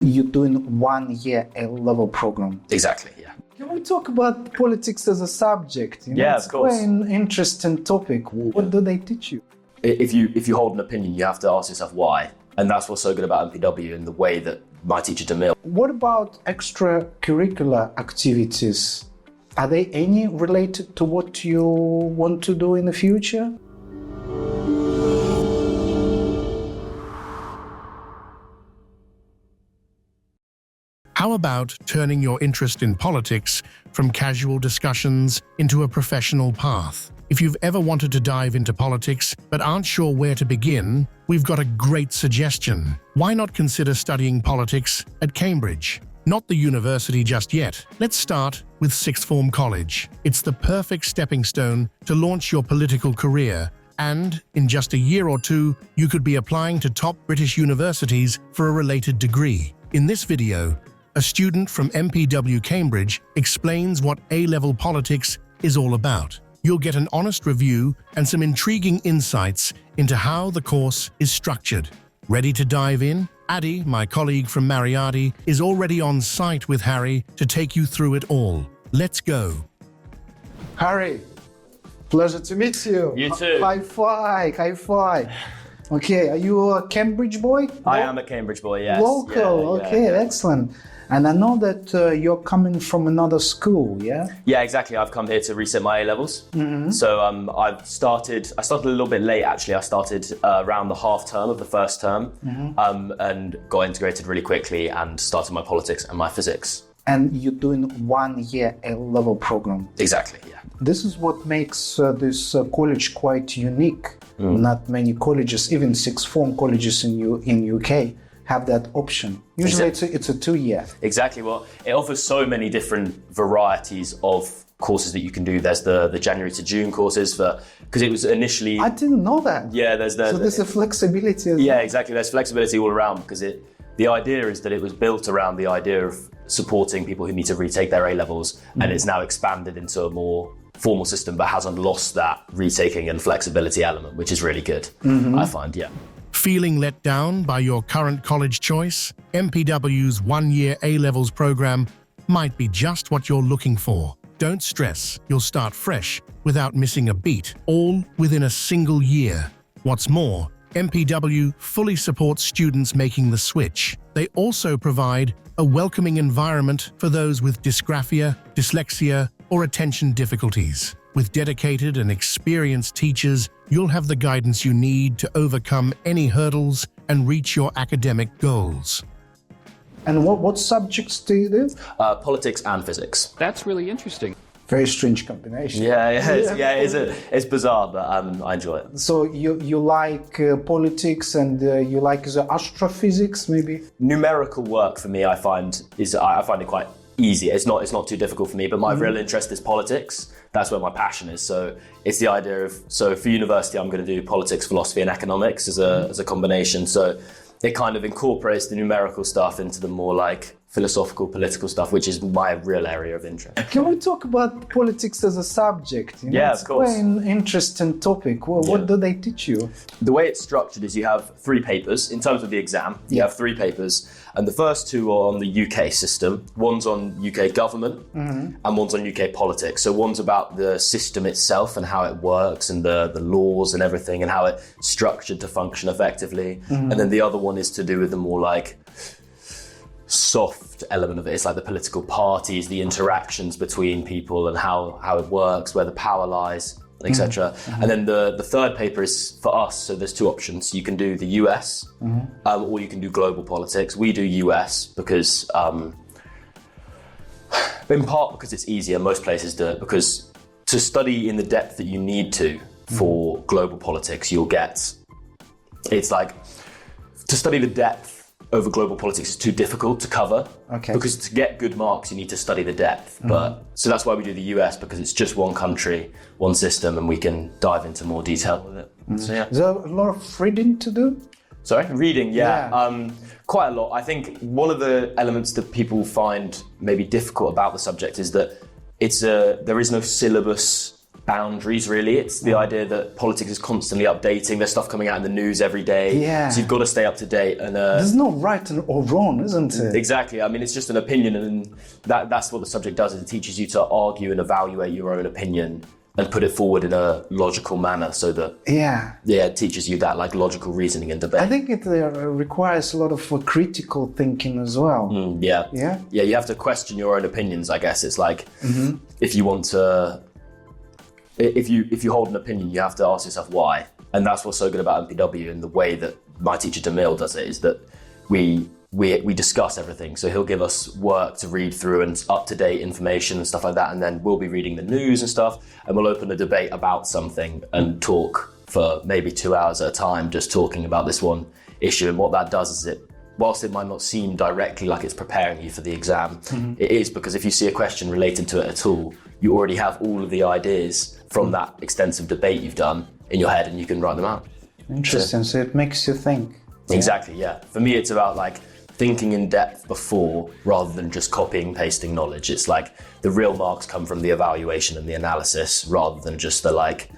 You're doing 1 year A-level program. Exactly, yeah. Can we talk about politics as a subject? Yeah, it's of course. quite an interesting topic. What do they teach you? If you hold an opinion, you have to ask yourself why. And that's what's so good about MPW and the way that my teacher Demille. What about extracurricular activities? Are they any related to what you want to do in the future? How about turning your interest in politics from casual discussions into a professional path? If you've ever wanted to dive into politics but aren't sure where to begin, we've got a great suggestion. Why not consider studying politics at Cambridge? Not the university just yet. Let's start with sixth form college. It's the perfect stepping stone to launch your political career, and in just a year or two, you could be applying to top British universities for a related degree. In this video, a student from MPW Cambridge explains what A-level politics is all about. You'll get an honest review and some intriguing insights into how the course is structured. Ready to dive in? Addy, my colleague from Mariardi, is already on site with Harry to take you through it all. Let's go. Harry, pleasure to meet you. You too. High five, high five. Okay, are you a Cambridge boy? I am a Cambridge boy, yes. Local, Yeah, okay, yeah. Excellent. And I know that you're coming from another school, yeah? Yeah, exactly. I've come here to reset my A-levels. So I started a little bit late, actually. I started around the half term of the first term and got integrated really quickly and started my politics and my physics. And you're doing 1 year A-level program. Exactly, yeah. This is what makes this college quite unique. Not many colleges, even sixth form colleges in UK, have that option. Usually it's a 2 year. Exactly. Well, it offers so many different varieties of courses that you can do. There's the January to June courses because it was initially. I didn't know that. Yeah, So there's a flexibility. Yeah, exactly. There's flexibility all around because the idea is that it was built around the idea of supporting people who need to retake their A-levels, and it's now expanded into a more formal system, but hasn't lost that retaking and flexibility element, which is really good. I find, yeah. Feeling let down by your current college choice? MPW's 1 year A-levels program might be just what you're looking for. Don't stress, you'll start fresh without missing a beat, all within a single year. What's more, MPW fully supports students making the switch. They also provide a welcoming environment for those with dysgraphia, dyslexia, or attention difficulties. With dedicated and experienced teachers, you'll have the guidance you need to overcome any hurdles and reach your academic goals. And what subjects do you do? Politics and physics. That's really interesting. Very strange combination. It's bizarre, but I enjoy it. So you like politics and you like the astrophysics, maybe? Numerical work for me, I find it quite easy. It's not too difficult for me, but my real interest is politics. That's where my passion is. So it's the idea of, so for university, I'm going to do politics, philosophy and economics as a combination. So it kind of incorporates the numerical stuff into the more like philosophical, political stuff, which is my real area of interest. Can we talk about politics as a subject? Yeah, it's of course. quite an interesting topic. Well, What do they teach you? The way it's structured is you have 3 papers. In terms of the exam, you have 3 papers. And the first 2 are on the UK system. One's on UK government and one's on UK politics. So one's about the system itself and how it works and the laws and everything and how it's structured to function effectively. And then the other one is to do with the more like soft element of it. It's like the political parties, the interactions between people and how it works, where the power lies, etc. And then the third paper is for us. So there's 2 options. You can do the US or you can do global politics. We do US because, in part because it's easier. Most places do it because to study in the depth that you need to for global politics, it's like to study the depth over global politics is too difficult to cover. Okay. Because to get good marks, you need to study the depth. So that's why we do the US, because it's just one country, one system, and we can dive into more detail with it. So yeah. Is there a lot of reading to do? Sorry, reading, yeah. Quite a lot. I think one of the elements that people find maybe difficult about the subject is that there is no syllabus boundaries, really. It's the idea that politics is constantly updating. There's stuff coming out in the news every day. Yeah. So you've got to stay up to date. And there's no right or wrong, isn't it? Exactly. I mean, it's just an opinion, and that's what the subject does. Is it teaches you to argue and evaluate your own opinion and put it forward in a logical manner, so that it teaches you that like logical reasoning and debate. I think it requires a lot of critical thinking as well. Yeah. You have to question your own opinions. I guess it's like if you want to, if you hold an opinion, you have to ask yourself why. And that's what's so good about MPW, and the way that my teacher Demille does it is that we discuss everything. So he'll give us work to read through and up-to-date information and stuff like that, and then we'll be reading the news and stuff, and we'll open a debate about something and talk for maybe 2 hours at a time, just talking about this one issue. And what that does is whilst it might not seem directly like it's preparing you for the exam, it is, because if you see a question related to it at all, you already have all of the ideas from that extensive debate you've done in your head, and you can write them out. Interesting. So it makes you think. Exactly, yeah. For me, it's about like thinking in depth before, rather than just copying, pasting knowledge. It's like the real marks come from the evaluation and the analysis, rather than just the like,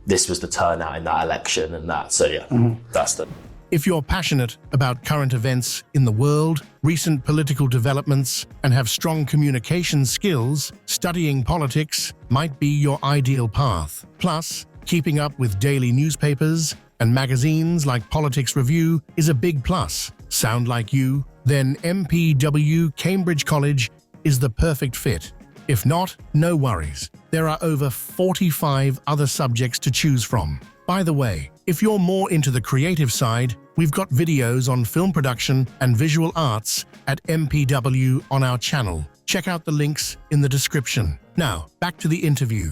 this was the turnout in that election and that. So yeah, that's the... If you're passionate about current events in the world, recent political developments, and have strong communication skills, studying politics might be your ideal path. Plus, keeping up with daily newspapers and magazines like Politics Review is a big plus. Sound like you? Then MPW Cambridge College is the perfect fit. If not, no worries. There are over 45 other subjects to choose from. By the way, if you're more into the creative side, we've got videos on film production and visual arts at MPW on our channel. Check out the links in the description. Now, back to the interview.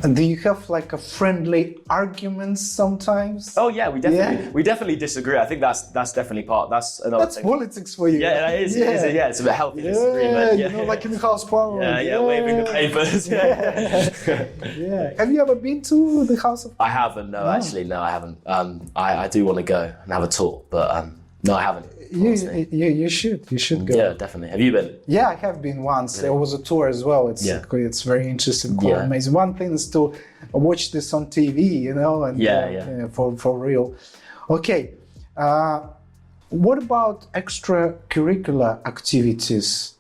And do you have like a friendly arguments sometimes? Oh yeah, we definitely disagree. I think that's definitely that's another thing. That's politics for you. Yeah, it is. Yeah, it's a healthy disagreement. Yeah, you know, like in the House of Parliament. Yeah, waving the papers. Yeah. Have you ever been to the House of? I haven't. No, actually, no, I haven't. I do want to go and have a talk, but no, I haven't. You should go. Yeah, definitely. Have you been? Yeah, I have been once. There was a tour as well. It's very interesting, quite amazing. One thing is to watch this on TV, you know, and for real. Okay, what about extracurricular activities?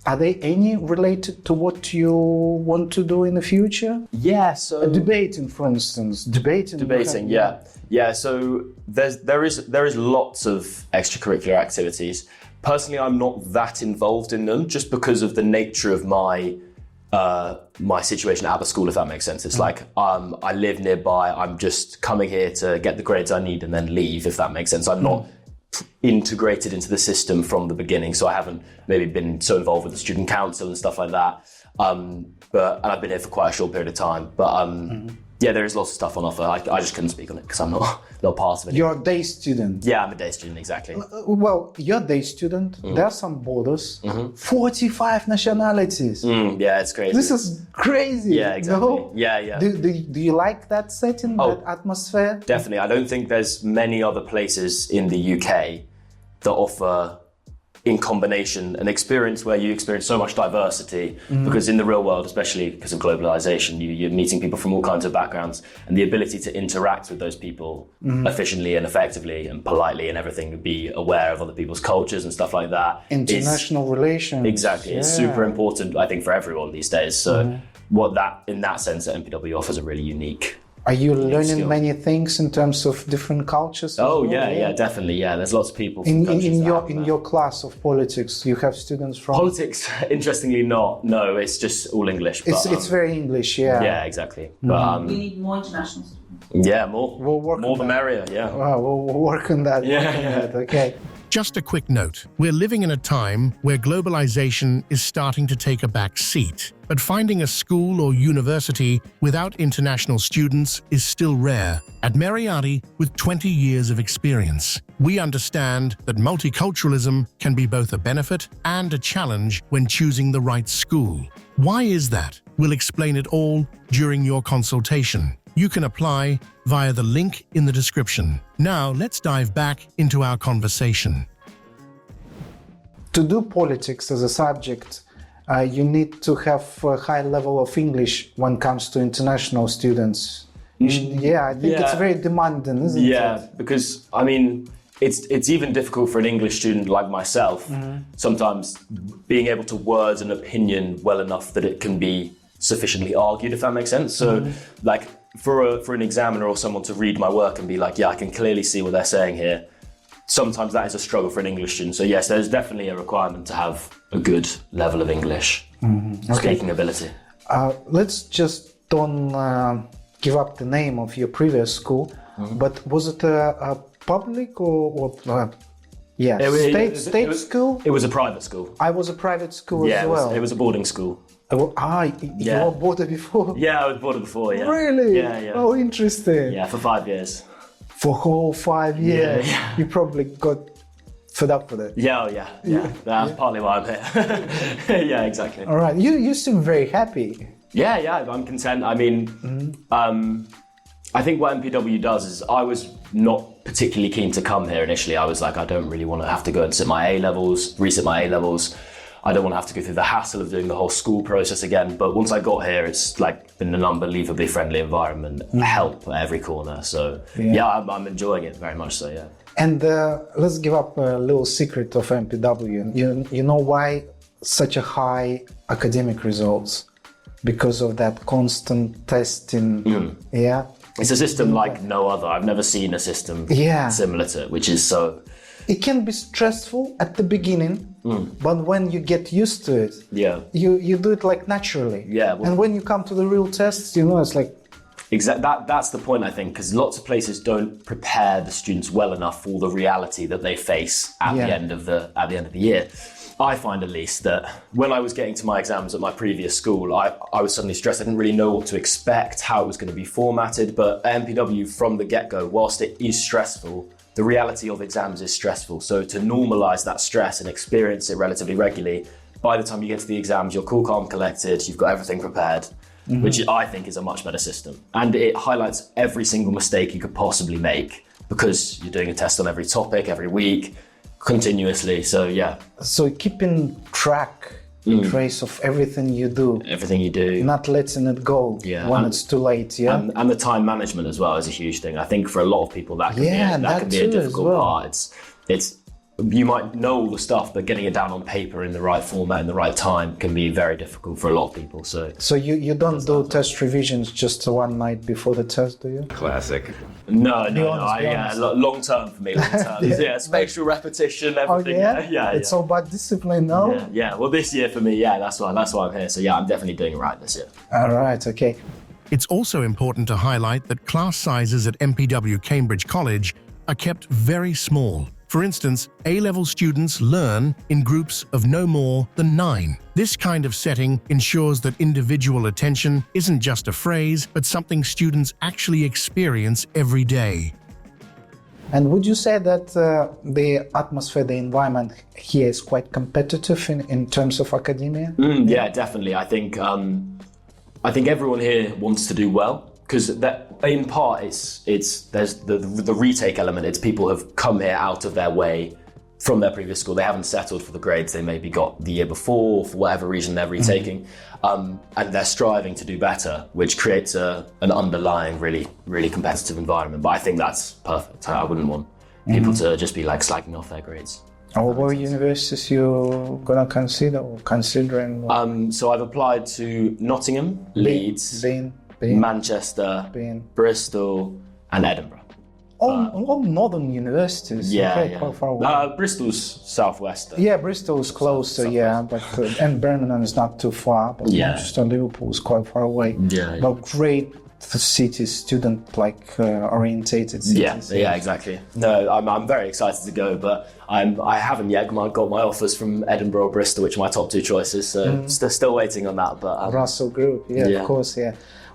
Are they any related to what you want to do in the future? Yeah, so debating, for instance, debating. Yeah. So there is lots of extracurricular activities. Personally, I'm not that involved in them, just because of the nature of my situation at the school, if that makes sense. It's like I live nearby. I'm just coming here to get the grades I need and then leave, if that makes sense. I'm not integrated into the system from the beginning, so I haven't maybe been so involved with the student council and stuff like that. And I've been here for quite a short period of time. But yeah, there is lots of stuff on offer. I just couldn't speak on it because I'm not part of it. You're a day student. Yeah, I'm a day student, exactly. Well, you're a day student. There are some borders. 45 nationalities. Yeah, it's crazy. This is crazy. Yeah, exactly. No? Yeah. Do you like that setting, that atmosphere? Definitely. I don't think there's many other places in the UK that offer, in combination, an experience where you experience so much diversity, because in the real world, especially because of globalization, you're meeting people from all kinds of backgrounds, and the ability to interact with those people efficiently and effectively and politely and everything, be aware of other people's cultures and stuff like that. International relations. Exactly. It's super important, I think, for everyone these days. So in that sense, that MPW offers a really unique. Are you learning many things in terms of different cultures? Yeah, definitely. Yeah, there's lots of people from in your class of politics. You have students from politics. Interestingly, not. No, it's just all English. But, it's very English. Yeah. Yeah, exactly. But we need more international students. Yeah, more. We'll work more the merrier. Yeah. We'll work on that. Okay. Just a quick note, we're living in a time where globalization is starting to take a back seat, but finding a school or university without international students is still rare. At Meriarty, with 20 years of experience, we understand that multiculturalism can be both a benefit and a challenge when choosing the right school. Why is that? We'll explain it all during your consultation. You can apply via the link in the description. Now, let's dive back into our conversation. To do politics as a subject, you need to have a high level of English when it comes to international students. I think it's very demanding, isn't it? Yeah, because I mean, it's even difficult for an English student like myself, sometimes being able to word an opinion well enough that it can be sufficiently argued, if that makes sense. So like for an examiner or someone to read my work and be like, yeah, I can clearly see what they're saying here. Sometimes that is a struggle for an English student. So yes, there's definitely a requirement to have a good level of English speaking ability. Let's just don't give up the name of your previous school, but was it a public or state school? It was a private school. I was a private school as well. It was a boarding school. You were boarded before? Yeah, I was boarded before, yeah. Really? Yeah. Oh, interesting. Yeah, for 5 years. For whole 5 years? Yeah. You probably got fed up with it. Yeah. That's partly why I'm here. Yeah, exactly. All right. You seem very happy. Yeah, I'm content. I mean, I think what MPW does is I was not particularly keen to come here initially. I was like, I don't really want to have to go and sit my A-levels, resit my A-levels. I don't want to have to go through the hassle of doing the whole school process again. But once I got here, it's like been an unbelievably friendly environment, help at every corner. So I'm enjoying it very much so, yeah. And let's give up a little secret of MPW. You know why such a high academic results? Because of that constant testing, It's a system like no other. I've never seen a system similar to it, which is so... It can be stressful at the beginning, but when you get used to it, you do it like naturally. Yeah. And when you come to the real tests, it's like... That's the point, I think, because lots of places don't prepare the students well enough for the reality that they face at the end of the year. I find at least that when I was getting to my exams at my previous school, I was suddenly stressed. I didn't really know what to expect, how it was going to be formatted. But MPW from the get-go, whilst it is stressful, the reality of exams is stressful. So to normalise that stress and experience it relatively regularly, by the time you get to the exams, you're cool, calm, collected, you've got everything prepared, which I think is a much better system. And it highlights every single mistake you could possibly make because you're doing a test on every topic, every week, continuously, so yeah. So keeping track, trace of everything you do. Everything you do. Not letting it go when it's too late, And the time management as well is a huge thing. I think for a lot of people that can be a difficult part. It's you might know all the stuff, but getting it down on paper in the right format in the right time can be very difficult for a lot of people. So you don't do test revisions just one night before the test, do you? Classic. No. Long term for me. Long term. Spatial repetition, everything. It's all about discipline, no? Yeah. Well, this year for me, that's why I'm here. So I'm definitely doing it right this year. All right. Okay. It's also important to highlight that class sizes at MPW Cambridge College are kept very small. For instance, A-level students learn in groups of no more than 9. This kind of setting ensures that individual attention isn't just a phrase, but something students actually experience every day. And would you say that the atmosphere, the environment here is quite competitive in terms of academia? Yeah, definitely. I think everyone here wants to do well. Because in part, there's the retake element. It's people have come here out of their way from their previous school. They haven't settled for the grades they maybe got the year before, for whatever reason they're retaking, and they're striving to do better, which creates an underlying really, really competitive environment. But I think that's perfect. I wouldn't want people to just be like slacking off their grades. What universities you gonna consider or considering? So I've applied to Nottingham, Leeds, Manchester, Bristol and Edinburgh. All northern universities, quite far away. Bristol's southwest. Yeah, Bristol's closer, but and Birmingham is not too far, but Manchester and Liverpool is quite far away. But great cities, student-orientated cities. Yeah, exactly. No, I'm very excited to go, but I haven't yet got my offers from Edinburgh or Bristol, which are my top 2 choices, so still waiting on that. But Russell Group, of course,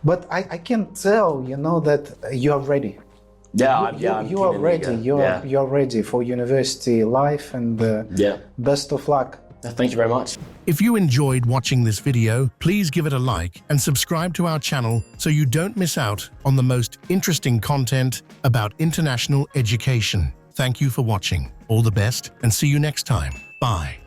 But I can tell, that you are ready. You are ready. You are ready for university life, and best of luck. Thank you very much. If you enjoyed watching this video, please give it a like and subscribe to our channel so you don't miss out on the most interesting content about international education. Thank you for watching. All the best and see you next time. Bye.